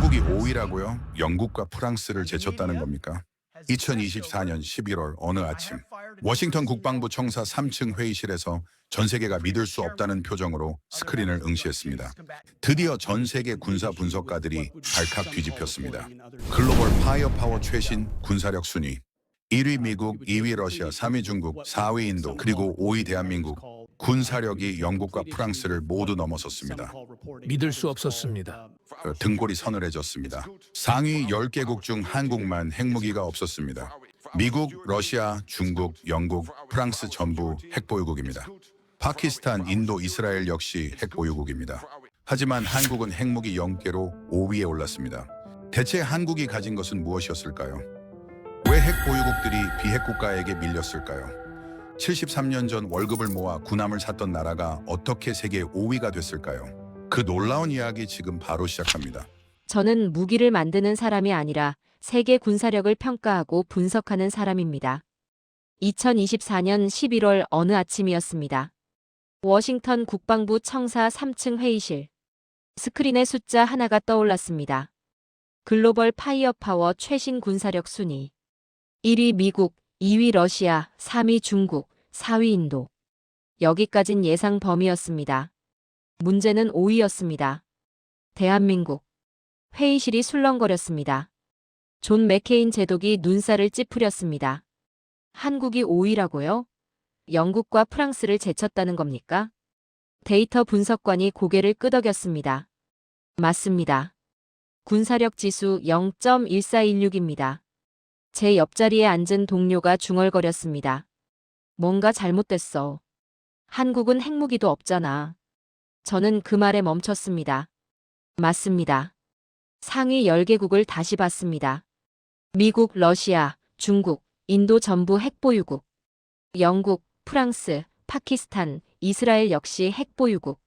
한국이 5위라고요? 영국과 프랑스를 제쳤다는 겁니까? 2024년 11월 어느 아침 워싱턴 국방부 청사 3층 회의실에서 전 세계가 믿을 수 없다는 표정으로 스크린을 응시했습니다. 드디어 전 세계 군사 분석가들이 발칵 뒤집혔습니다. 글로벌 파이어파워 최신 군사력 순위 1위 미국, 2위 러시아, 3위 중국, 4위 인도, 그리고 5위 대한민국. 군사력이 영국과 프랑스를 모두 넘어섰습니다. 믿을 수 없었습니다. 등골이 서늘해졌습니다. 상위 10개국 중 한국만 핵무기가 없었습니다. 미국, 러시아, 중국, 영국, 프랑스 전부 핵보유국입니다. 파키스탄, 인도, 이스라엘 역시 핵보유국입니다. 하지만 한국은 핵무기 0개로 5위에 올랐습니다. 대체 한국이 가진 것은 무엇이었을까요? 왜 핵보유국들이 비핵국가에게 밀렸을까요? 73년 전 월급을 모아 군함을 샀던 나라가 어떻게 세계 5위가 됐을까요? 그 놀라운 이야기 지금 바로 시작합니다. 저는 무기를 만드는 사람이 아니라 세계 군사력을 평가하고 분석하는 사람입니다. 2024년 11월 어느 아침이었습니다. 워싱턴 국방부 청사 3층 회의실. 스크린에 숫자 하나가 떠올랐습니다. 글로벌 파이어파워 최신 군사력 순위. 1위 미국, 2위 러시아, 3위 중국, 4위 인도. 여기까진 예상 범위였습니다. 문제는 5위였습니다. 대한민국. 회의실이 술렁거렸습니다. 존 맥케인 제독이 눈살을 찌푸렸습니다. 한국이 5위라고요? 영국과 프랑스를 제쳤다는 겁니까? 데이터 분석관이 고개를 끄덕였습니다. 맞습니다. 군사력 지수 0.1416입니다. 제 옆자리에 앉은 동료가 중얼거렸습니다. 뭔가 잘못됐어. 한국은 핵무기도 없잖아. 저는 그 말에 멈췄습니다. 맞습니다. 상위 10개국을 다시 봤습니다. 미국, 러시아, 중국, 인도 전부 핵보유국. 영국, 프랑스, 파키스탄, 이스라엘 역시 핵보유국.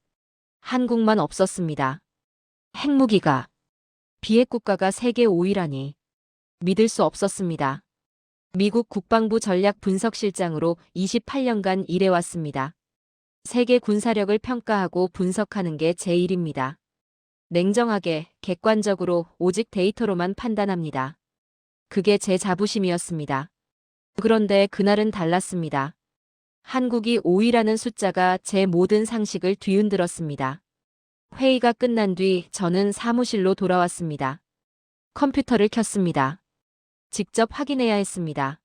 한국만 없었습니다. 핵무기가. 비핵국가가 세계 5위라니. 믿을 수 없었습니다. 미국 국방부 전략분석실장으로 28년간 일해왔습니다. 세계 군사력을 평가하고 분석하는 게 제 일입니다. 냉정하게, 객관적으로, 오직 데이터로만 판단합니다. 그게 제 자부심이었습니다. 그런데 그날은 달랐습니다. 한국이 5위라는 숫자가 제 모든 상식을 뒤흔들었습니다. 회의가 끝난 뒤 저는 사무실로 돌아왔습니다. 컴퓨터를 켰습니다. 직접 확인해야 했습니다.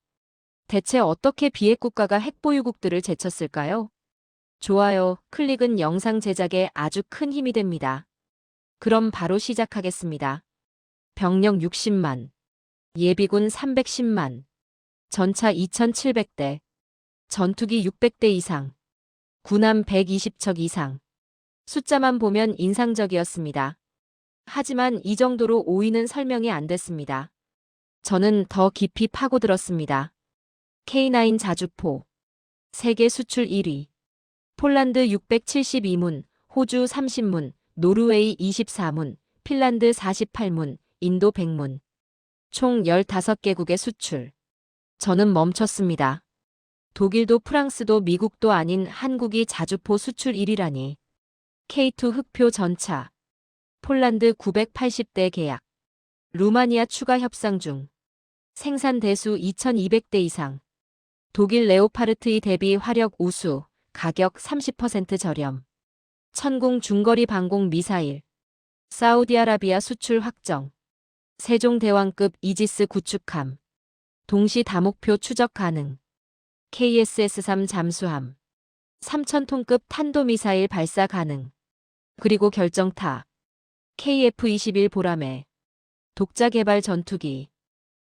대체 어떻게 비핵국가가 핵보유국들을 제쳤을까요? 좋아요, 클릭은 영상 제작에 아주 큰 힘이 됩니다. 그럼 바로 시작하겠습니다. 병력 60만, 예비군 310만, 전차 2,700대, 전투기 600대 이상, 군함 120척 이상. 숫자만 보면 인상적이었습니다. 하지만 이 정도로 5위는 설명이 안 됐습니다. 저는 더 깊이 파고들었습니다. K9 자주포. 세계 수출 1위. 폴란드 672문, 호주 30문, 노르웨이 24문, 핀란드 48문, 인도 100문. 총 15개국의 수출. 저는 멈췄습니다. 독일도 프랑스도 미국도 아닌 한국이 자주포 수출 1위라니. K2 흑표 전차. 폴란드 980대 계약. 루마니아 추가 협상 중. 생산 대수 2200대 이상. 독일 레오파르트 2 대비 화력 우수, 가격 30% 저렴. 천궁 중거리 방공 미사일. 사우디아라비아 수출 확정. 세종대왕급 이지스 구축함. 동시 다목표 추적 가능. KSS-3 잠수함. 3000톤급 탄도미사일 발사 가능. 그리고 결정타. KF-21 보라매. 독자 개발 전투기.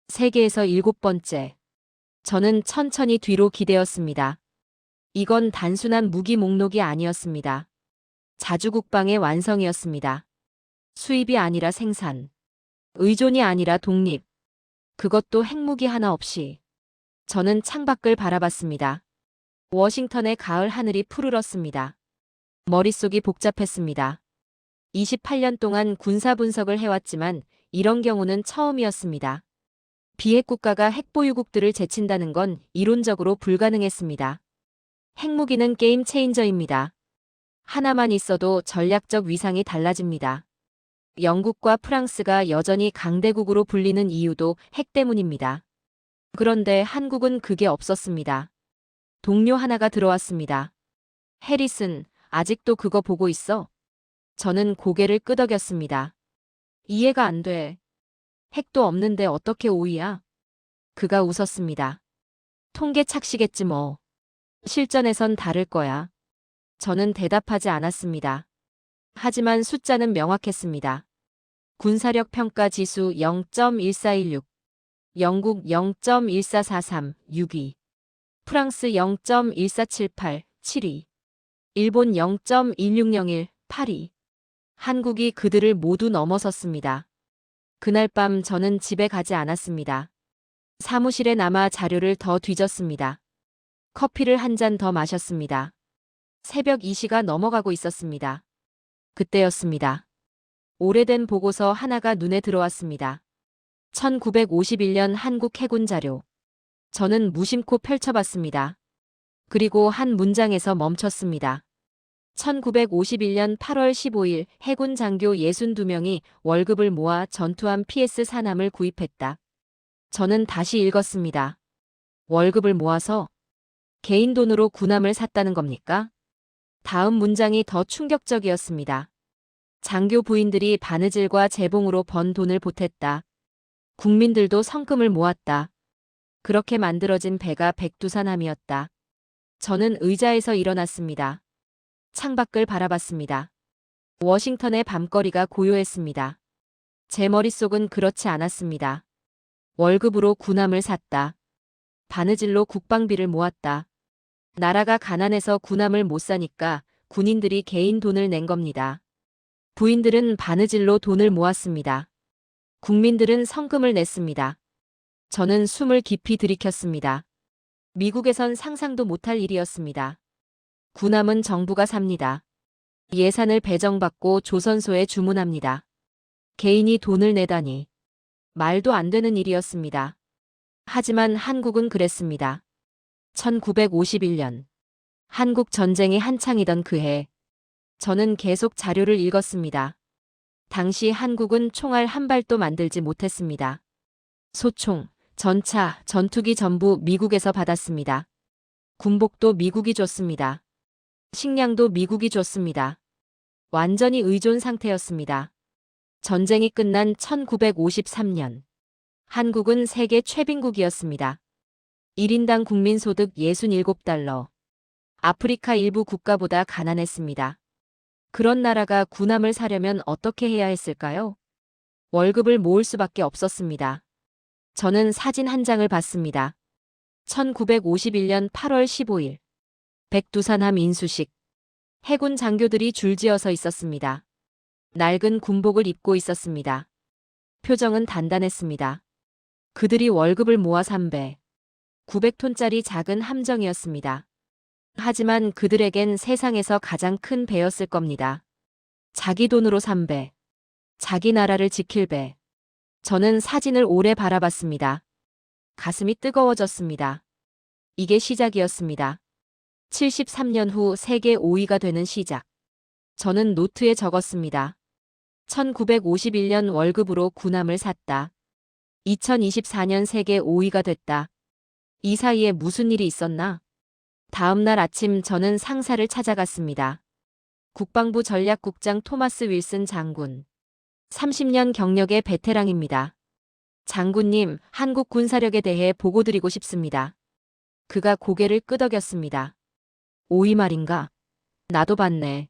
세계에서 7번째. 저는 천천히 뒤로 기대었습니다. 이건 단순한 무기 목록이 아니었습니다. 자주국방의 완성이었습니다. 수입이 아니라 생산. 의존이 아니라 독립. 그것도 핵무기 하나 없이. 저는 창밖을 바라봤습니다. 워싱턴의 가을 하늘이 푸르렀습니다. 머릿속이 복잡했습니다. 28년 동안 군사 분석을 해왔지만 이런 경우는 처음이었습니다. 비핵국가가 핵보유국들을 제친다는 건 이론적으로 불가능했습니다. 핵무기는 게임 체인저입니다. 하나만 있어도 전략적 위상이 달라집니다. 영국과 프랑스가 여전히 강대국으로 불리는 이유도 핵 때문입니다. 그런데 한국은 그게 없었습니다. 동료 하나가 들어왔습니다. 해리슨, 아직도 그거 보고 있어? 저는 고개를 끄덕였습니다. 이해가 안 돼. 핵도 없는데 어떻게 5위야? 그가 웃었습니다. 통계 착시겠지 뭐. 실전에선 다를 거야. 저는 대답하지 않았습니다. 하지만 숫자는 명확했습니다. 군사력 평가 지수 0.1416, 영국 0.1443, 6위, 프랑스 0.1478, 7위, 일본 0.1601, 8위. 한국이 그들을 모두 넘어섰습니다. 그날 밤 저는 집에 가지 않았습니다. 사무실에 남아 자료를 더 뒤졌습니다. 커피를 한 잔 더 마셨습니다. 새벽 2시가 넘어가고 있었습니다. 그때였습니다. 오래된 보고서 하나가 눈에 들어왔습니다. 1951년 한국 해군 자료. 저는 무심코 펼쳐봤습니다. 그리고 한 문장에서 멈췄습니다. 1951년 8월 15일 해군 장교 62명이 월급을 모아 전투함 PS 사남을 구입했다. 저는 다시 읽었습니다. 월급을 모아서 개인 돈으로 군함을 샀다는 겁니까? 다음 문장이 더 충격적이었습니다. 장교 부인들이 바느질과 재봉으로 번 돈을 보탰다. 국민들도 성금을 모았다. 그렇게 만들어진 배가 백두산함이었다. 저는 의자에서 일어났습니다. 창밖을 바라봤습니다. 워싱턴의 밤거리가 고요했습니다. 제 머릿속은 그렇지 않았습니다. 월급으로 군함을 샀다. 바느질로 국방비를 모았다. 나라가 가난해서 군함을 못 사니까 군인들이 개인 돈을 낸 겁니다. 부인들은 바느질로 돈을 모았습니다. 국민들은 성금을 냈습니다. 저는 숨을 깊이 들이켰습니다. 미국에선 상상도 못할 일이었습니다. 군함은 정부가 삽니다. 예산을 배정받고 조선소에 주문합니다. 개인이 돈을 내다니. 말도 안 되는 일이었습니다. 하지만 한국은 그랬습니다. 1951년. 한국 전쟁이 한창이던 그해. 저는 계속 자료를 읽었습니다. 당시 한국은 총알 한 발도 만들지 못했습니다. 소총, 전차, 전투기 전부 미국에서 받았습니다. 군복도 미국이 줬습니다. 식량도 미국이 줬습니다. 완전히 의존 상태였습니다. 전쟁이 끝난 1953년. 한국은 세계 최빈국이었습니다. 1인당 국민소득 67달러. 아프리카 일부 국가보다 가난했습니다. 그런 나라가 군함을 사려면 어떻게 해야 했을까요? 월급을 모을 수밖에 없었습니다. 저는 사진 한 장을 봤습니다. 1951년 8월 15일. 백두산함 인수식. 해군 장교들이 줄지어 서 있었습니다. 낡은 군복을 입고 있었습니다. 표정은 단단했습니다. 그들이 월급을 모아 3배. 900톤짜리 작은 함정이었습니다. 하지만 그들에겐 세상에서 가장 큰 배였을 겁니다. 자기 돈으로 3배. 자기 나라를 지킬 배. 저는 사진을 오래 바라봤습니다. 가슴이 뜨거워졌습니다. 이게 시작이었습니다. 73년 후 세계 5위가 되는 시작. 저는 노트에 적었습니다. 1951년 월급으로 군함을 샀다. 2024년 세계 5위가 됐다. 이 사이에 무슨 일이 있었나? 다음 날 아침 저는 상사를 찾아갔습니다. 국방부 전략국장 토마스 윌슨 장군. 30년 경력의 베테랑입니다. 장군님, 한국 군사력에 대해 보고드리고 싶습니다. 그가 고개를 끄덕였습니다. 5위 말인가? 나도 봤네.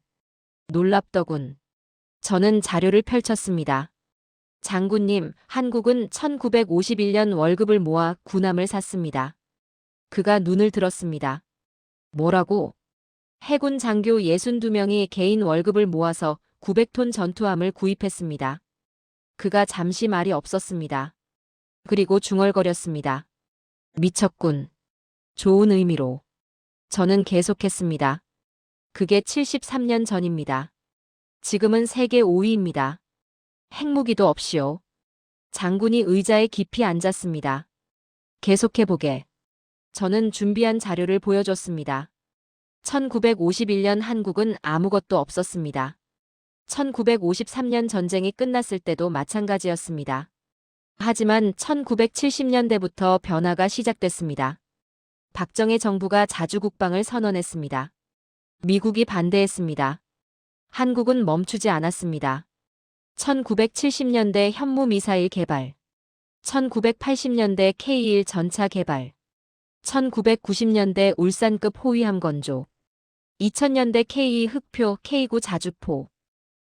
놀랍더군. 저는 자료를 펼쳤습니다. 장군님, 한국은 1951년 월급을 모아 군함을 샀습니다. 그가 눈을 들었습니다. 뭐라고? 해군 장교 62명이 개인 월급을 모아서 900톤 전투함을 구입했습니다. 그가 잠시 말이 없었습니다. 그리고 중얼거렸습니다. 미쳤군. 좋은 의미로. 저는 계속했습니다. 그게 73년 전입니다. 지금은 세계 5위입니다. 핵무기도 없이요. 장군이 의자에 깊이 앉았습니다. 계속해보게. 저는 준비한 자료를 보여줬습니다. 1951년 한국은 아무것도 없었습니다. 1953년 전쟁이 끝났을 때도 마찬가지였습니다. 하지만 1970년대부터 변화가 시작됐습니다. 박정희 정부가 자주국방을 선언했습니다. 미국이 반대했습니다. 한국은 멈추지 않았습니다. 1970년대 현무미사일 개발, 1980년대 K1 전차 개발, 1990년대 울산급 호위함 건조, 2000년대 K2 흑표 K9 자주포,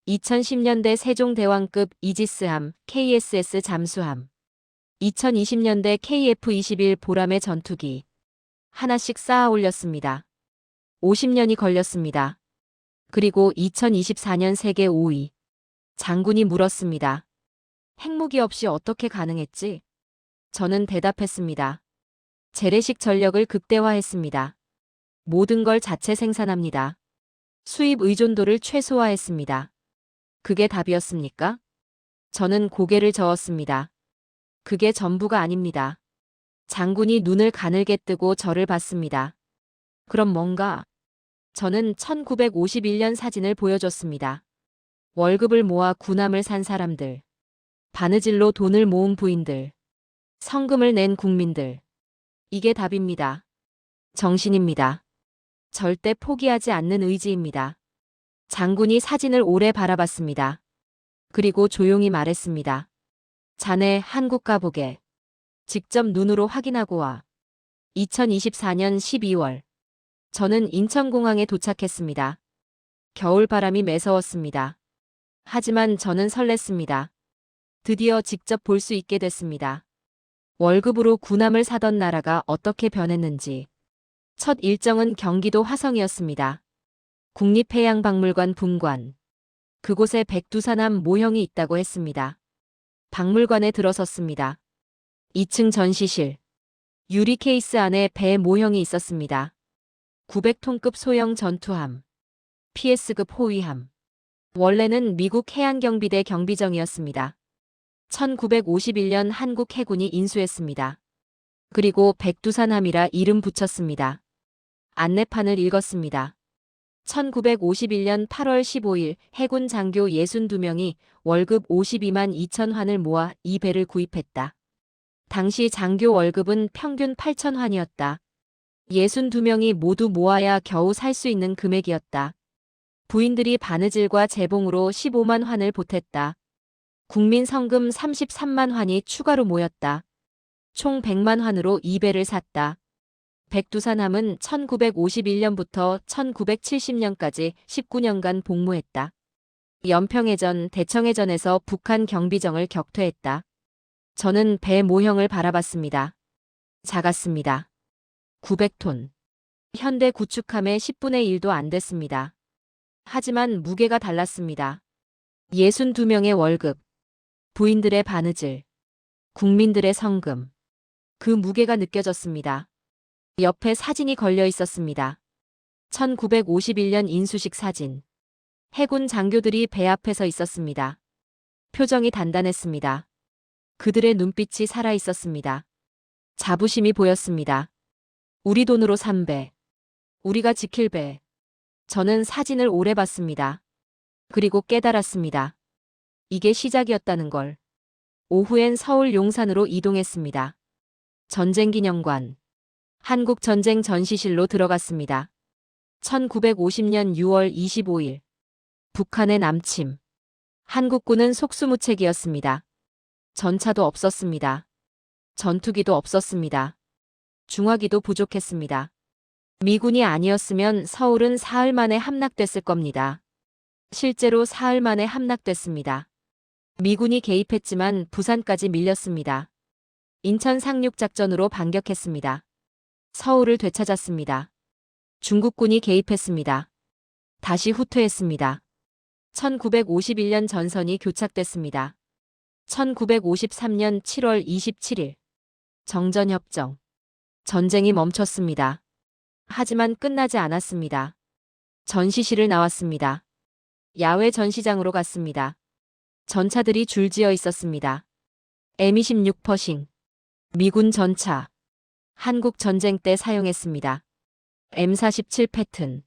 2010년대 세종대왕급 이지스함 KSS 잠수함, 2020년대 KF-21 보람의 전투기 하나씩 쌓아 올렸습니다. 50년이 걸렸습니다. 그리고 2024년 세계 5위. 장군이 물었습니다. 핵무기 없이 어떻게 가능했지? 저는 대답했습니다. 재래식 전력을 극대화했습니다. 모든 걸 자체 생산합니다. 수입 의존도를 최소화했습니다. 그게 답이었습니까? 저는 고개를 저었습니다. 그게 전부가 아닙니다. 장군이 눈을 가늘게 뜨고 저를 봤습니다. 그럼 뭔가? 저는 1951년 사진을 보여줬습니다. 월급을 모아 군함을 산 사람들, 바느질로 돈을 모은 부인들, 성금을 낸 국민들. 이게 답입니다. 정신입니다. 절대 포기하지 않는 의지입니다. 장군이 사진을 오래 바라봤습니다. 그리고 조용히 말했습니다. 자네 한국 가보게. 직접 눈으로 확인하고 와. 2024년 12월. 저는 인천공항에 도착했습니다. 겨울바람이 매서웠습니다. 하지만 저는 설렜습니다. 드디어 직접 볼 수 있게 됐습니다. 월급으로 군함을 사던 나라가 어떻게 변했는지. 첫 일정은 경기도 화성이었습니다. 국립해양박물관 분관. 그곳에 백두산함 모형이 있다고 했습니다. 박물관에 들어섰습니다. 2층 전시실. 유리 케이스 안에 배 모형이 있었습니다. 900톤급 소형 전투함. PS급 호위함. 원래는 미국 해양경비대 경비정이었습니다. 1951년 한국 해군이 인수했습니다. 그리고 백두산함이라 이름 붙였습니다. 안내판을 읽었습니다. 1951년 8월 15일 해군 장교 62명이 월급 52만 2천 환을 모아 이 배를 구입했다. 당시 장교 월급은 평균 8천 환이었다. 62명이 모두 모아야 겨우 살 수 있는 금액이었다. 부인들이 바느질과 재봉으로 15만 환을 보탰다. 국민 성금 33만 환이 추가로 모였다. 총 100만 환으로 이 배를 샀다. 백두산함은 1951년부터 1970년까지 19년간 복무했다. 연평해전, 대청해전에서 북한 경비정을 격퇴했다. 저는 배 모형을 바라봤습니다. 작았습니다. 900톤. 현대 구축함의 10분의 1도 안 됐습니다. 하지만 무게가 달랐습니다. 62명의 월급, 부인들의 바느질, 국민들의 성금. 그 무게가 느껴졌습니다. 옆에 사진이 걸려 있었습니다. 1951년 인수식 사진. 해군 장교들이 배 앞에 서 있었습니다. 표정이 단단했습니다. 그들의 눈빛이 살아 있었습니다. 자부심이 보였습니다. 우리 돈으로 산 배. 우리가 지킬 배. 저는 사진을 오래 봤습니다. 그리고 깨달았습니다. 이게 시작이었다는 걸. 오후엔 서울 용산으로 이동했습니다. 전쟁기념관. 한국전쟁 전시실로 들어갔습니다. 1950년 6월 25일. 북한의 남침. 한국군은 속수무책이었습니다. 전차도 없었습니다. 전투기도 없었습니다. 중화기도 부족했습니다. 미군이 아니었으면 서울은 사흘 만에 함락됐을 겁니다. 실제로 사흘 만에 함락됐습니다. 미군이 개입했지만 부산까지 밀렸습니다. 인천 상륙작전으로 반격했습니다. 서울을 되찾았습니다. 중국군이 개입했습니다. 다시 후퇴했습니다. 1951년 전선이 교착됐습니다. 1953년 7월 27일. 정전협정. 전쟁이 멈췄습니다. 하지만 끝나지 않았습니다. 전시실을 나왔습니다. 야외 전시장으로 갔습니다. 전차들이 줄지어 있었습니다. M26 퍼싱. 미군 전차. 한국 전쟁 때 사용했습니다. M47 패튼.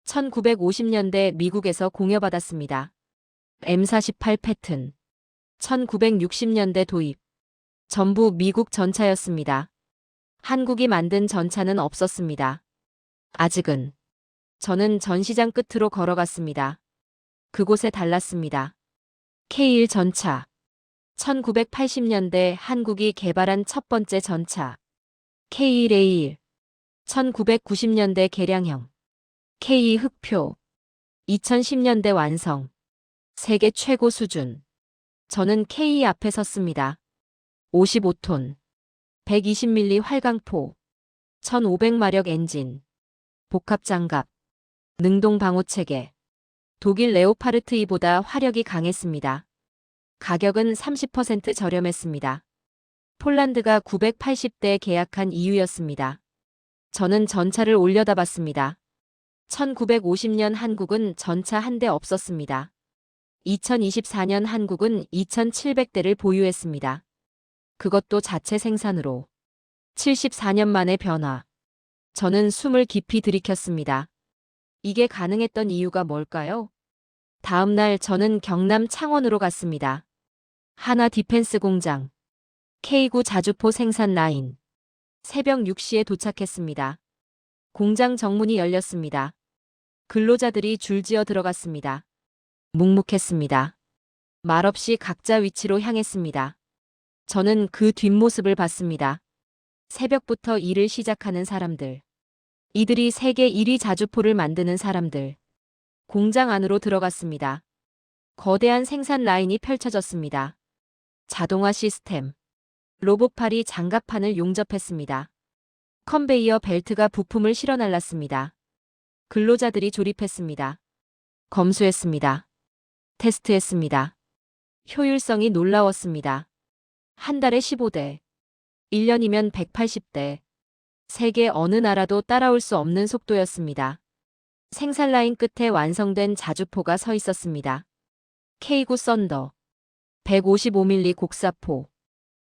1950년대 미국에서 공여받았습니다. M48 패튼. 1960년대 도입. 전부 미국 전차였습니다. 한국이 만든 전차는 없었습니다. 아직은. 저는 전시장 끝으로 걸어갔습니다. 그곳에 달랐습니다. K1 전차. 1980년대 한국이 개발한 첫 번째 전차. K1A1. 1990년대 개량형. K2 흑표. 2010년대 완성. 세계 최고 수준. 저는 K2 앞에 섰습니다. 55톤. 120mm 활강포. 1500마력 엔진. 복합장갑. 능동 방호체계. 독일 레오파르트 2보다 화력이 강했습니다. 가격은 30% 저렴했습니다. 폴란드가 980대 계약한 이유였습니다. 저는 전차를 올려다봤습니다. 1950년 한국은 전차 한 대 없었습니다. 2024년 한국은 2700대를 보유했습니다. 그것도 자체 생산으로. 74년 만의 변화. 저는 숨을 깊이 들이켰습니다. 이게 가능했던 이유가 뭘까요? 다음 날 저는 경남 창원으로 갔습니다. 하나 디펜스 공장. K9 자주포 생산 라인. 새벽 6시에 도착했습니다. 공장 정문이 열렸습니다. 근로자들이 줄지어 들어갔습니다. 묵묵했습니다. 말없이 각자 위치로 향했습니다. 저는 그 뒷모습을 봤습니다. 새벽부터 일을 시작하는 사람들. 이들이 세계 1위 자주포를 만드는 사람들. 공장 안으로 들어갔습니다. 거대한 생산 라인이 펼쳐졌습니다. 자동화 시스템. 로봇팔이 장갑판을 용접했습니다. 컨베이어 벨트가 부품을 실어 날랐습니다. 근로자들이 조립했습니다. 검수했습니다. 테스트했습니다. 효율성이 놀라웠습니다. 한 달에 15대. 1년이면 180대. 세계 어느 나라도 따라올 수 없는 속도였습니다. 생산 라인 끝에 완성된 자주포가 서 있었습니다. K9 썬더. 155mm 곡사포.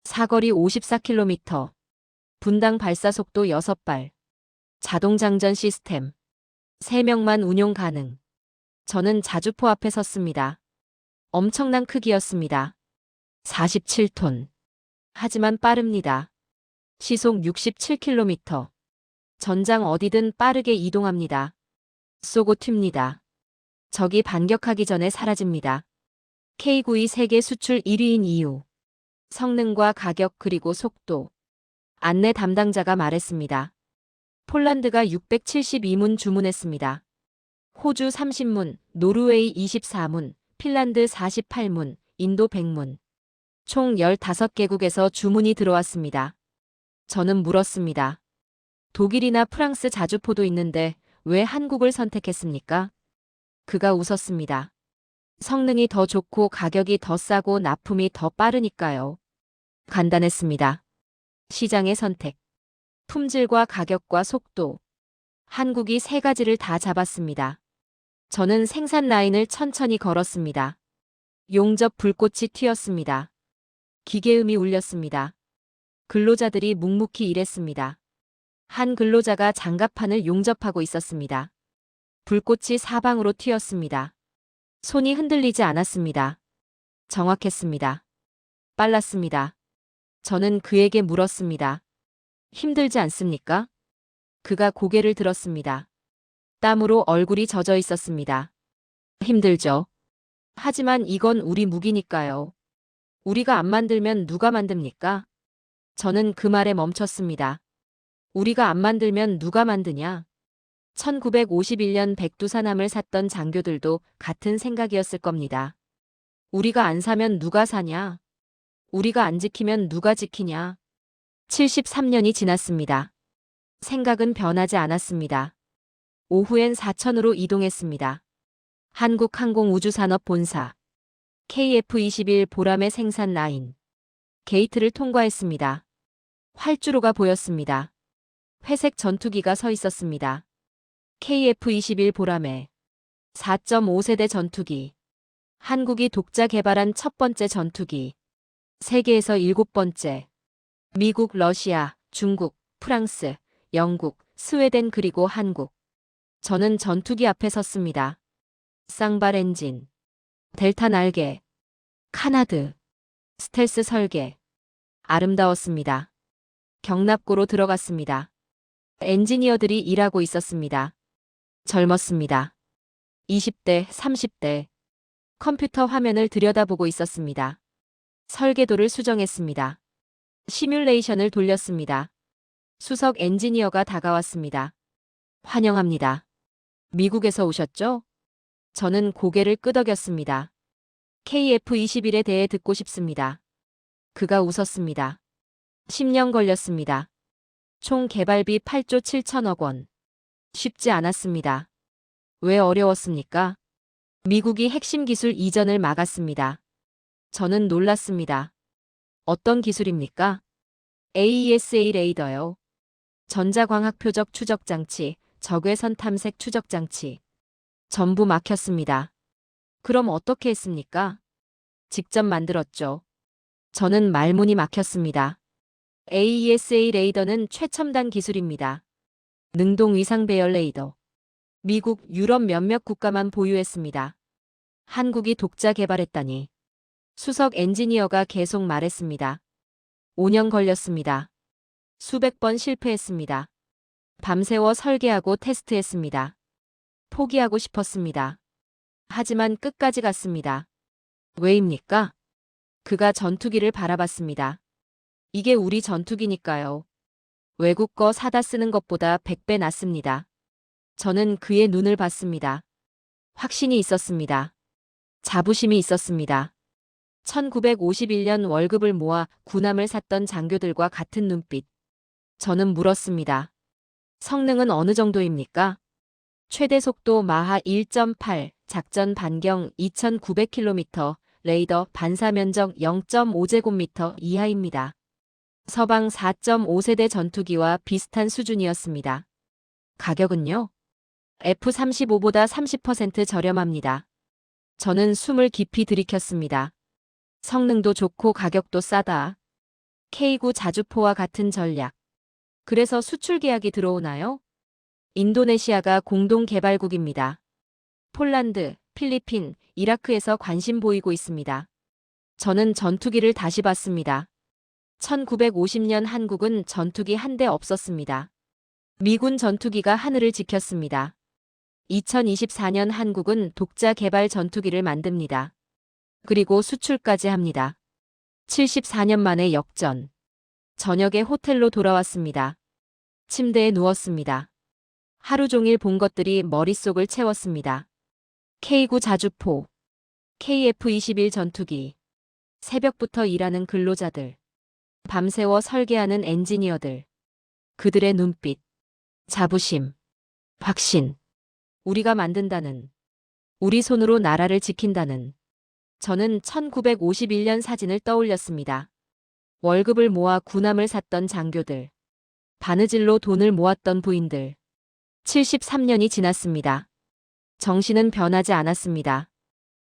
사거리 54km. 분당 발사 속도 6발. 자동 장전 시스템. 3명만 운용 가능. 저는 자주포 앞에 섰습니다. 엄청난 크기였습니다. 47톤. 하지만 빠릅니다. 시속 67km. 전장 어디든 빠르게 이동합니다. 쏘고 튑니다. 적이 반격하기 전에 사라집니다. K9이 세계 수출 1위인 이유. 성능과 가격 그리고 속도. 안내 담당자가 말했습니다. 폴란드가 672문 주문했습니다. 호주 30문, 노르웨이 24문, 핀란드 48문, 인도 100문. 총 15개국에서 주문이 들어왔습니다. 저는 물었습니다. 독일이나 프랑스 자주포도 있는데 왜 한국을 선택했습니까? 그가 웃었습니다. 성능이 더 좋고 가격이 더 싸고 납품이 더 빠르니까요. 간단했습니다. 시장의 선택. 품질과 가격과 속도. 한국이 세 가지를 다 잡았습니다. 저는 생산 라인을 천천히 걸었습니다. 용접 불꽃이 튀었습니다. 기계음이 울렸습니다. 근로자들이 묵묵히 일했습니다. 한 근로자가 장갑판을 용접하고 있었습니다. 불꽃이 사방으로 튀었습니다. 손이 흔들리지 않았습니다. 정확했습니다. 빨랐습니다. 저는 그에게 물었습니다. 힘들지 않습니까? 그가 고개를 들었습니다. 땀으로 얼굴이 젖어 있었습니다. 힘들죠. 하지만 이건 우리 무기니까요. 우리가 안 만들면 누가 만듭니까? 저는 그 말에 멈췄습니다. 우리가 안 만들면 누가 만드냐? 1951년 백두산함을 샀던 장교들도 같은 생각이었을 겁니다. 우리가 안 사면 누가 사냐? 우리가 안 지키면 누가 지키냐? 73년이 지났습니다. 생각은 변하지 않았습니다. 오후엔 사천으로 이동했습니다. 한국항공우주산업본사. KF-21 보람의 생산 라인. 게이트를 통과했습니다. 활주로가 보였습니다. 회색 전투기가 서 있었습니다. KF-21 보람의 4.5세대 전투기. 한국이 독자 개발한 첫 번째 전투기. 세계에서 7번째. 미국, 러시아, 중국, 프랑스, 영국, 스웨덴 그리고 한국. 저는 전투기 앞에 섰습니다. 쌍발 엔진. 델타 날개, 카나드, 스텔스 설계. 아름다웠습니다. 경납고로 들어갔습니다. 엔지니어들이 일하고 있었습니다. 젊었습니다. 20대, 30대. 컴퓨터 화면을 들여다보고 있었습니다. 설계도를 수정했습니다. 시뮬레이션을 돌렸습니다. 수석 엔지니어가 다가왔습니다. 환영합니다. 미국에서 오셨죠? 저는 고개를 끄덕였습니다. KF-21에 대해 듣고 싶습니다. 그가 웃었습니다. 10년 걸렸습니다. 총 개발비 8조 7천억 원. 쉽지 않았습니다. 왜 어려웠습니까? 미국이 핵심 기술 이전을 막았습니다. 저는 놀랐습니다. 어떤 기술입니까? AESA 레이더요. 전자광학 표적 추적 장치, 적외선 탐색 추적 장치. 전부 막혔습니다. 그럼 어떻게 했습니까? 직접 만들었죠. 저는 말문이 막혔습니다. AESA 레이더는 최첨단 기술입니다. 능동 위상 배열 레이더. 미국, 유럽 몇몇 국가만 보유했습니다. 한국이 독자 개발했다니. 수석 엔지니어가 계속 말했습니다. 5년 걸렸습니다. 수백 번 실패했습니다. 밤새워 설계하고 테스트했습니다. 포기하고 싶었습니다. 하지만 끝까지 갔습니다. 왜입니까? 그가 전투기를 바라봤습니다. 이게 우리 전투기니까요. 외국 거 사다 쓰는 것보다 100배 낫습니다. 저는 그의 눈을 봤습니다. 확신이 있었습니다. 자부심이 있었습니다. 1951년 월급을 모아 군함을 샀던 장교들과 같은 눈빛. 저는 물었습니다. 성능은 어느 정도입니까? 최대 속도 마하 1.8, 작전 반경 2900km, 레이더 반사 면적 0.5제곱미터 이하입니다. 서방 4.5세대 전투기와 비슷한 수준이었습니다. 가격은요? F-35보다 30% 저렴합니다. 저는 숨을 깊이 들이켰습니다. 성능도 좋고 가격도 싸다. K9 자주포와 같은 전략. 그래서 수출 계약이 들어오나요? 인도네시아가 공동 개발국입니다. 폴란드, 필리핀, 이라크에서 관심 보이고 있습니다. 저는 전투기를 다시 봤습니다. 1950년 한국은 전투기 한 대 없었습니다. 미군 전투기가 하늘을 지켰습니다. 2024년 한국은 독자 개발 전투기를 만듭니다. 그리고 수출까지 합니다. 74년 만에 역전. 저녁에 호텔로 돌아왔습니다. 침대에 누웠습니다. 하루 종일 본 것들이 머릿속을 채웠습니다. K9 자주포, KF-21 전투기, 새벽부터 일하는 근로자들, 밤새워 설계하는 엔지니어들, 그들의 눈빛, 자부심, 확신, 우리가 만든다는, 우리 손으로 나라를 지킨다는. 저는 1951년 사진을 떠올렸습니다. 월급을 모아 군함을 샀던 장교들, 바느질로 돈을 모았던 부인들. 73년이 지났습니다. 정신은 변하지 않았습니다.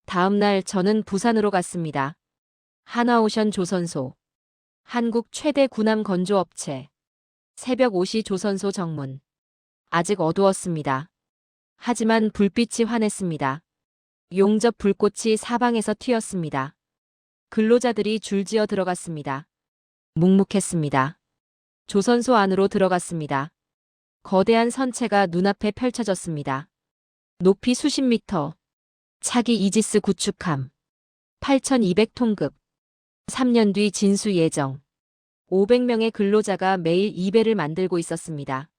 다음 날 저는 부산으로 갔습니다. 한화오션 조선소, 한국 최대 군함 건조업체, 새벽 5시 조선소 정문. 아직 어두웠습니다. 하지만 불빛이 환했습니다. 용접 불꽃이 사방에서 튀었습니다. 근로자들이 줄지어 들어갔습니다. 묵묵했습니다. 조선소 안으로 들어갔습니다. 거대한 선체가 눈앞에 펼쳐졌습니다. 높이 수십 미터. 차기 이지스 구축함. 8,200톤급. 3년 뒤 진수 예정. 500명의 근로자가 매일 2배를 만들고 있었습니다.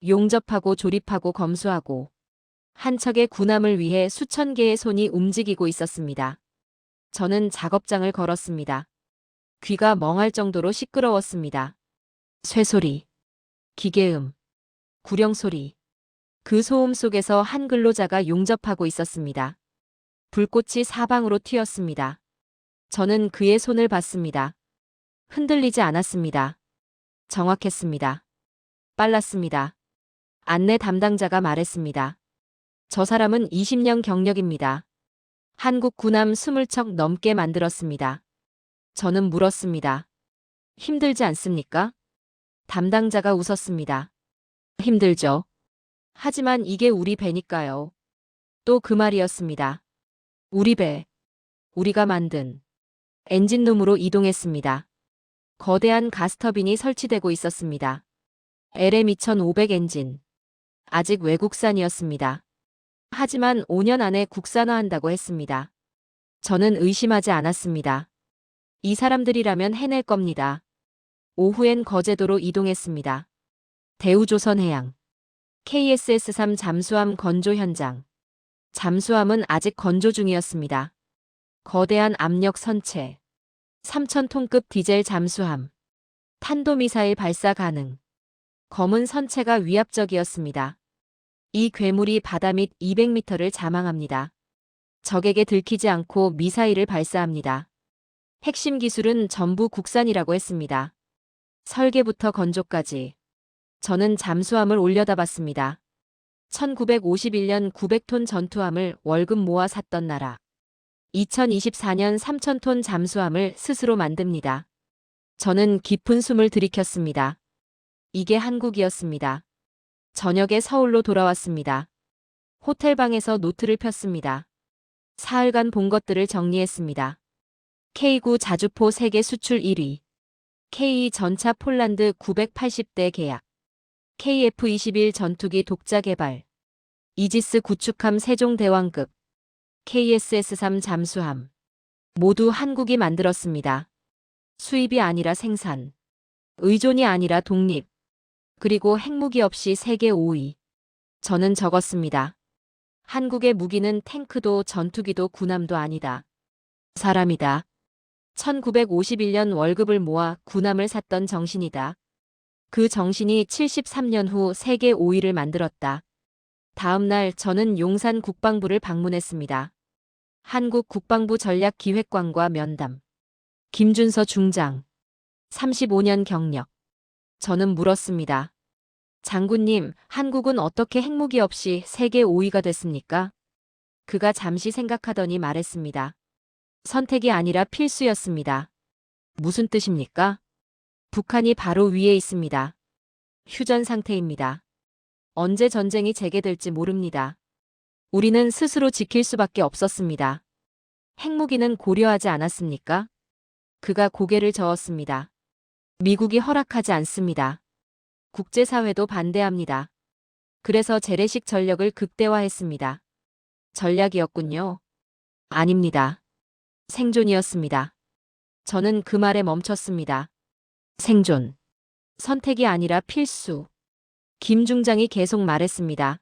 용접하고 조립하고 검수하고. 한 척의 군함을 위해 수천 개의 손이 움직이고 있었습니다. 저는 작업장을 걸었습니다. 귀가 멍할 정도로 시끄러웠습니다. 쇠소리, 기계음, 구령소리. 그 소음 속에서 한 근로자가 용접하고 있었습니다. 불꽃이 사방으로 튀었습니다. 저는 그의 손을 봤습니다. 흔들리지 않았습니다. 정확했습니다. 빨랐습니다. 안내 담당자가 말했습니다. 저 사람은 20년 경력입니다. 한국 군함 20척 넘게 만들었습니다. 저는 물었습니다. 힘들지 않습니까? 담당자가 웃었습니다. 힘들죠. 하지만 이게 우리 배니까요. 또 그 말이었습니다. 우리 배. 우리가 만든 엔진룸으로 이동했습니다. 거대한 가스터빈이 설치되고 있었습니다. LM2500 엔진. 아직 외국산이었습니다. 하지만 5년 안에 국산화한다고 했습니다. 저는 의심하지 않았습니다. 이 사람들이라면 해낼 겁니다. 오후엔 거제도로 이동했습니다. 대우조선해양 KSS-3 잠수함 건조 현장. 잠수함은 아직 건조 중이었습니다. 거대한 압력 선체. 3,000톤급 디젤 잠수함. 탄도미사일 발사 가능. 검은 선체가 위압적이었습니다. 이 괴물이 바다 밑 200m를 자망합니다. 적에게 들키지 않고 미사일을 발사합니다. 핵심 기술은 전부 국산이라고 했습니다. 설계부터 건조까지. 저는 잠수함을 올려다봤습니다. 1951년 900톤 전투함을 월급 모아 샀던 나라. 2024년 3,000톤 잠수함을 스스로 만듭니다. 저는 깊은 숨을 들이켰습니다. 이게 한국이었습니다. 저녁에 서울로 돌아왔습니다. 호텔방에서 노트를 폈습니다. 사흘간 본 것들을 정리했습니다. K9 자주포 세계 수출 1위. K2 전차 폴란드 980대 계약. KF-21 전투기 독자 개발. 이지스 구축함 세종대왕급. KSS-3 잠수함. 모두 한국이 만들었습니다. 수입이 아니라 생산. 의존이 아니라 독립. 그리고 핵무기 없이 세계 5위. 저는 적었습니다. 한국의 무기는 탱크도 전투기도 군함도 아니다. 사람이다. 1951년 월급을 모아 군함을 샀던 정신이다. 그 정신이 73년 후 세계 5위를 만들었다. 다음 날 저는 용산 국방부를 방문했습니다. 한국 국방부 전략기획관과 면담. 김준서 중장. 35년 경력. 저는 물었습니다. 장군님, 한국은 어떻게 핵무기 없이 세계 5위가 됐습니까? 그가 잠시 생각하더니 말했습니다. 선택이 아니라 필수였습니다. 무슨 뜻입니까? 북한이 바로 위에 있습니다. 휴전 상태입니다. 언제 전쟁이 재개될지 모릅니다. 우리는 스스로 지킬 수밖에 없었습니다. 핵무기는 고려하지 않았습니까? 그가 고개를 저었습니다. 미국이 허락하지 않습니다. 국제사회도 반대합니다. 그래서 재래식 전력을 극대화했습니다. 전략이었군요. 아닙니다. 생존이었습니다. 저는 그 말에 멈췄습니다. 생존. 선택이 아니라 필수. 김 중장이 계속 말했습니다.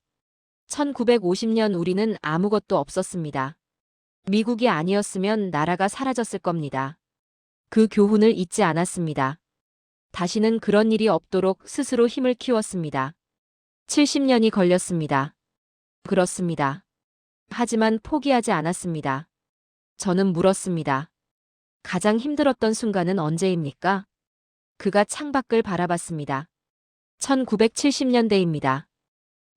1950년 우리는 아무것도 없었습니다. 미국이 아니었으면 나라가 사라졌을 겁니다. 그 교훈을 잊지 않았습니다. 다시는 그런 일이 없도록 스스로 힘을 키웠습니다. 70년이 걸렸습니다. 그렇습니다. 하지만 포기하지 않았습니다. 저는 물었습니다. 가장 힘들었던 순간은 언제입니까? 그가 창밖을 바라봤습니다. 1970년대입니다.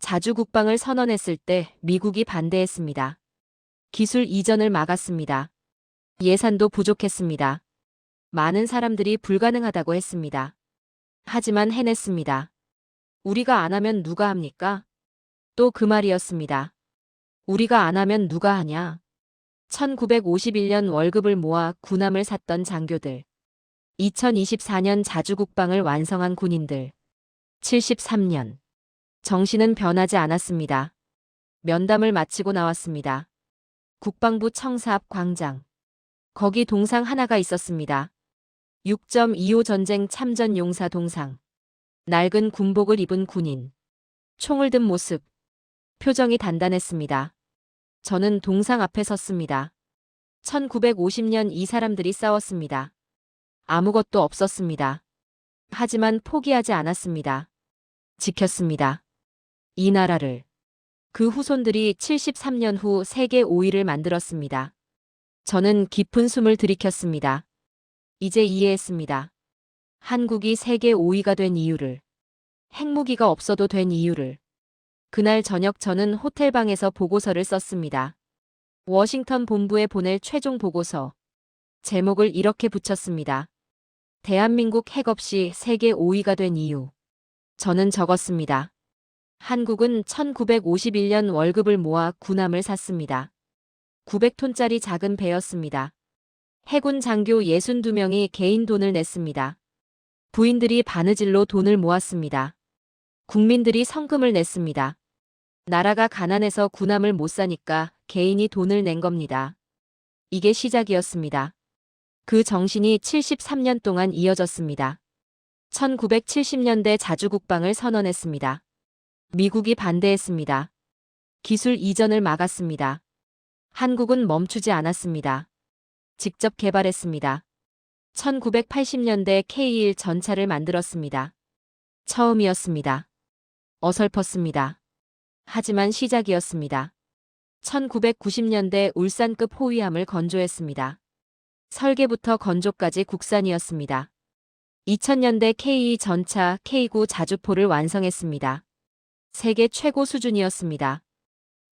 자주국방을 선언했을 때 미국이 반대했습니다. 기술 이전을 막았습니다. 예산도 부족했습니다. 많은 사람들이 불가능하다고 했습니다. 하지만 해냈습니다. 우리가 안 하면 누가 합니까? 또 그 말이었습니다. 우리가 안 하면 누가 하냐? 1951년 월급을 모아 군함을 샀던 장교들. 2024년 자주국방을 완성한 군인들. 73년. 정신은 변하지 않았습니다. 면담을 마치고 나왔습니다. 국방부 청사 앞 광장. 거기 동상 하나가 있었습니다. 6.25 전쟁 참전 용사 동상. 낡은 군복을 입은 군인. 총을 든 모습. 표정이 단단했습니다. 저는 동상 앞에 섰습니다. 1950년 이 사람들이 싸웠습니다. 아무것도 없었습니다. 하지만 포기하지 않았습니다. 지켰습니다. 이 나라를. 그 후손들이 73년 후 세계 5위를 만들었습니다. 저는 깊은 숨을 들이켰습니다. 이제 이해했습니다. 한국이 세계 5위가 된 이유를. 핵무기가 없어도 된 이유를. 그날 저녁 저는 호텔방에서 보고서를 썼습니다. 워싱턴 본부에 보낼 최종 보고서. 제목을 이렇게 붙였습니다. 대한민국 핵 없이 세계 5위가 된 이유. 저는 적었습니다. 한국은 1951년 월급을 모아 군함을 샀습니다. 900톤짜리 작은 배였습니다. 해군 장교 62명이 개인 돈을 냈습니다. 부인들이 바느질로 돈을 모았습니다. 국민들이 성금을 냈습니다. 나라가 가난해서 군함을 못 사니까 개인이 돈을 낸 겁니다. 이게 시작이었습니다. 그 정신이 73년 동안 이어졌습니다. 1970년대 자주국방을 선언했습니다. 미국이 반대했습니다. 기술 이전을 막았습니다. 한국은 멈추지 않았습니다. 직접 개발했습니다. 1980년대 K1 전차를 만들었습니다. 처음이었습니다. 어설펐습니다. 하지만 시작이었습니다. 1990년대 울산급 호위함을 건조했습니다. 설계부터 건조까지 국산이었습니다. 2000년대 K2 전차 K9 자주포를 완성했습니다. 세계 최고 수준이었습니다.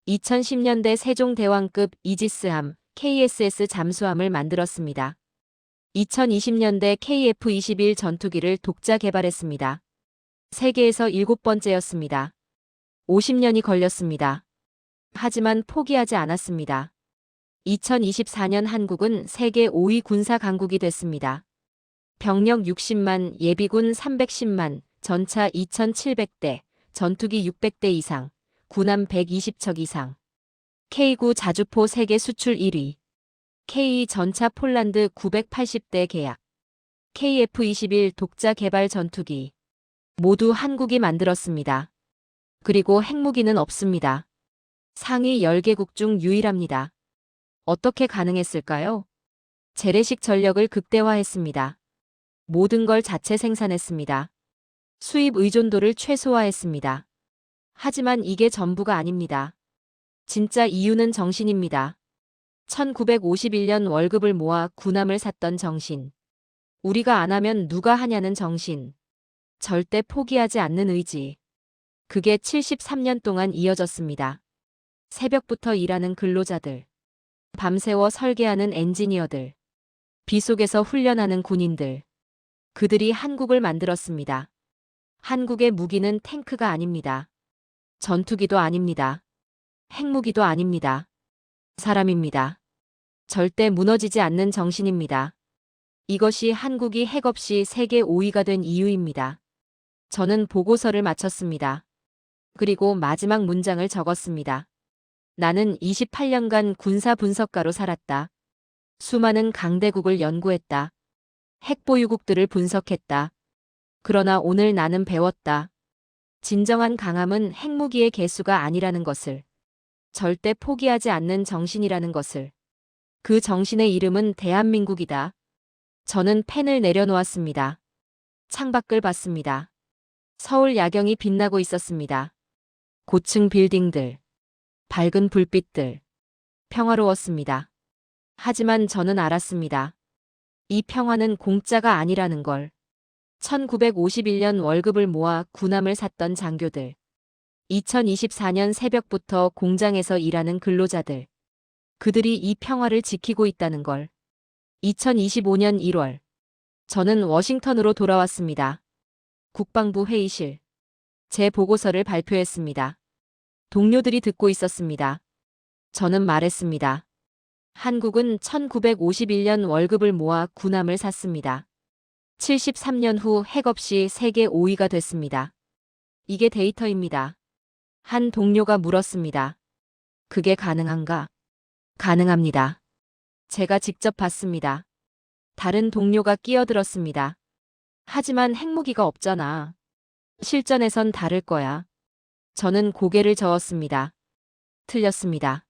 2010년대 세종대왕급 이지스함 KSS 잠수함을 만들었습니다. 2020년대 KF-21 전투기를 독자 개발했습니다. 세계에서 7번째였습니다. 50년이 걸렸습니다. 하지만 포기하지 않았습니다. 2024년 한국은 세계 5위 군사 강국이 됐습니다. 병력 60만, 예비군 310만, 전차 2,700대, 전투기 600대 이상, 군함 120척 이상. K9 자주포 세계 수출 1위. K2 전차 폴란드 980대 계약. KF-21 독자 개발 전투기. 모두 한국이 만들었습니다. 그리고 핵무기는 없습니다. 상위 10개국 중 유일합니다. 어떻게 가능했을까요? 재래식 전력을 극대화했습니다. 모든 걸 자체 생산했습니다. 수입 의존도를 최소화했습니다. 하지만 이게 전부가 아닙니다. 진짜 이유는 정신입니다. 1951년 월급을 모아 군함을 샀던 정신. 우리가 안 하면 누가 하냐는 정신. 절대 포기하지 않는 의지. 그게 73년 동안 이어졌습니다. 새벽부터 일하는 근로자들. 밤새워 설계하는 엔지니어들. 비 속에서 훈련하는 군인들. 그들이 한국을 만들었습니다. 한국의 무기는 탱크가 아닙니다. 전투기도 아닙니다. 핵무기도 아닙니다. 사람입니다. 절대 무너지지 않는 정신입니다. 이것이 한국이 핵 없이 세계 5위가 된 이유입니다. 저는 보고서를 마쳤습니다. 그리고 마지막 문장을 적었습니다. 나는 28년간 군사 분석가로 살았다. 수많은 강대국을 연구했다. 핵보유국들을 분석했다. 그러나 오늘 나는 배웠다. 진정한 강함은 핵무기의 개수가 아니라는 것을. 절대 포기하지 않는 정신이라는 것을. 그 정신의 이름은 대한민국이다. 저는 펜을 내려놓았습니다. 창밖을 봤습니다. 서울 야경이 빛나고 있었습니다. 고층 빌딩들, 밝은 불빛들, 평화로웠습니다. 하지만 저는 알았습니다. 이 평화는 공짜가 아니라는 걸. 1951년 월급을 모아 군함을 샀던 장교들. 2024년 새벽부터 공장에서 일하는 근로자들. 그들이 이 평화를 지키고 있다는 걸. 2025년 1월. 저는 워싱턴으로 돌아왔습니다. 국방부 회의실. 제 보고서를 발표했습니다. 동료들이 듣고 있었습니다. 저는 말했습니다. 한국은 1951년 월급을 모아 군함을 샀습니다. 73년 후 핵 없이 세계 5위가 됐습니다. 이게 데이터입니다. 한 동료가 물었습니다. 그게 가능한가? 가능합니다. 제가 직접 봤습니다. 다른 동료가 끼어들었습니다. 하지만 핵무기가 없잖아. 실전에선 다를 거야. 저는 고개를 저었습니다. 틀렸습니다.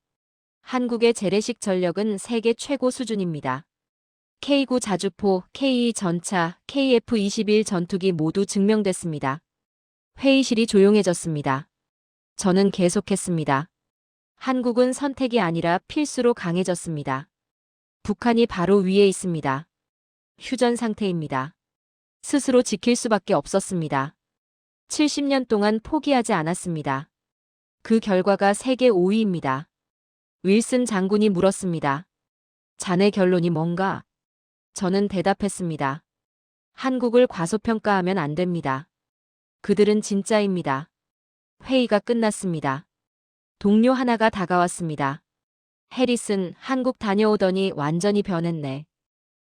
한국의 재래식 전력은 세계 최고 수준입니다. K9 자주포, K2 전차, KF-21 전투기 모두 증명됐습니다. 회의실이 조용해졌습니다. 저는 계속했습니다. 한국은 선택이 아니라 필수로 강해졌습니다. 북한이 바로 위에 있습니다. 휴전 상태입니다. 스스로 지킬 수밖에 없었습니다. 70년 동안 포기하지 않았습니다. 그 결과가 세계 5위입니다. 윌슨 장군이 물었습니다. 자네 결론이 뭔가? 저는 대답했습니다. 한국을 과소평가하면 안 됩니다. 그들은 진짜입니다. 회의가 끝났습니다. 동료 하나가 다가왔습니다. 해리슨, 한국 다녀오더니 완전히 변했네.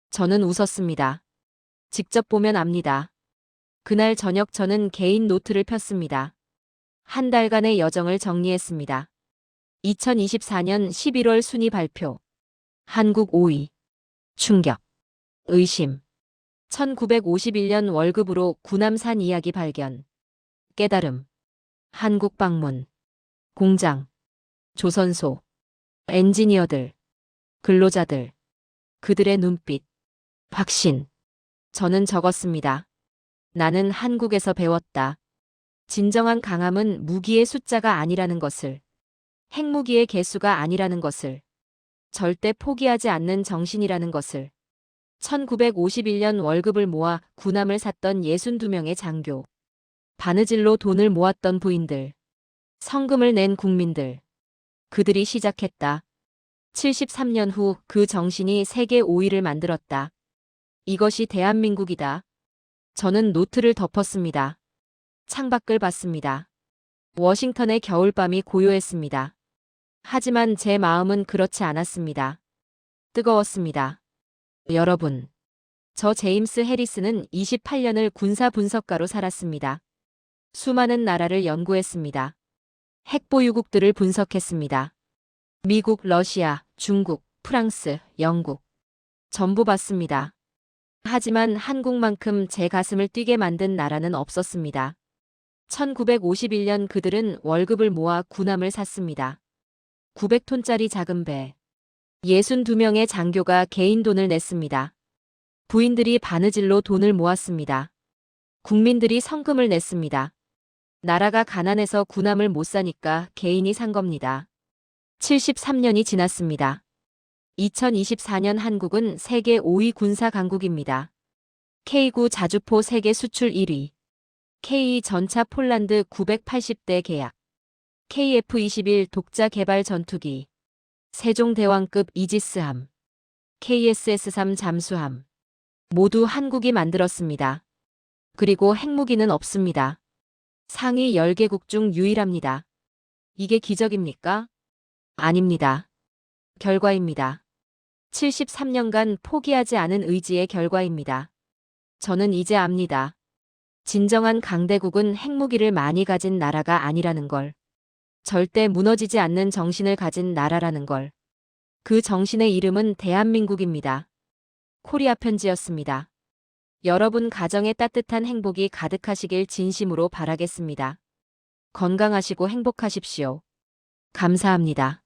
저는 웃었습니다. 직접 보면 압니다. 그날 저녁 저는 개인 노트를 폈습니다. 한 달간의 여정을 정리했습니다. 2024년 11월 순위 발표. 한국 5위. 충격. 의심. 1951년 월급으로 구남 산 이야기 발견. 깨달음. 한국 방문. 공장. 조선소. 엔지니어들. 근로자들. 그들의 눈빛. 확신. 저는 적었습니다. 나는 한국에서 배웠다. 진정한 강함은 무기의 숫자가 아니라는 것을. 핵무기의 개수가 아니라는 것을. 절대 포기하지 않는 정신이라는 것을. 1951년 월급을 모아 군함을 샀던 62명의 장교. 바느질로 돈을 모았던 부인들. 성금을 낸 국민들. 그들이 시작했다. 73년 후 그 정신이 세계 5위를 만들었다. 이것이 대한민국이다. 저는 노트를 덮었습니다. 창밖을 봤습니다. 워싱턴의 겨울밤이 고요했습니다. 하지만 제 마음은 그렇지 않았습니다. 뜨거웠습니다. 여러분, 저 제임스 해리스는 28년을 군사 분석가로 살았습니다. 수많은 나라를 연구했습니다. 핵보유국들을 분석했습니다. 미국, 러시아, 중국, 프랑스, 영국. 전부 봤습니다. 하지만 한국만큼 제 가슴을 뛰게 만든 나라는 없었습니다. 1951년 그들은 월급을 모아 군함을 샀습니다. 900톤짜리 작은 배. 62명의 장교가 개인 돈을 냈습니다. 부인들이 바느질로 돈을 모았습니다. 국민들이 성금을 냈습니다. 나라가 가난해서 군함을 못 사니까 개인이 산 겁니다. 73년이 지났습니다. 2024년 한국은 세계 5위 군사 강국입니다. K9 자주포 세계 수출 1위. K2 전차 폴란드 980대 계약. KF-21 독자 개발 전투기. 세종대왕급 이지스함. KSS-3 잠수함. 모두 한국이 만들었습니다. 그리고 핵무기는 없습니다. 상위 10개국 중 유일합니다. 이게 기적입니까? 아닙니다. 결과입니다. 73년간 포기하지 않은 의지의 결과입니다. 저는 이제 압니다. 진정한 강대국은 핵무기를 많이 가진 나라가 아니라는 걸. 절대 무너지지 않는 정신을 가진 나라라는 걸. 그 정신의 이름은 대한민국입니다. 코리아 편지였습니다. 여러분 가정에 따뜻한 행복이 가득하시길 진심으로 바라겠습니다. 건강하시고 행복하십시오. 감사합니다.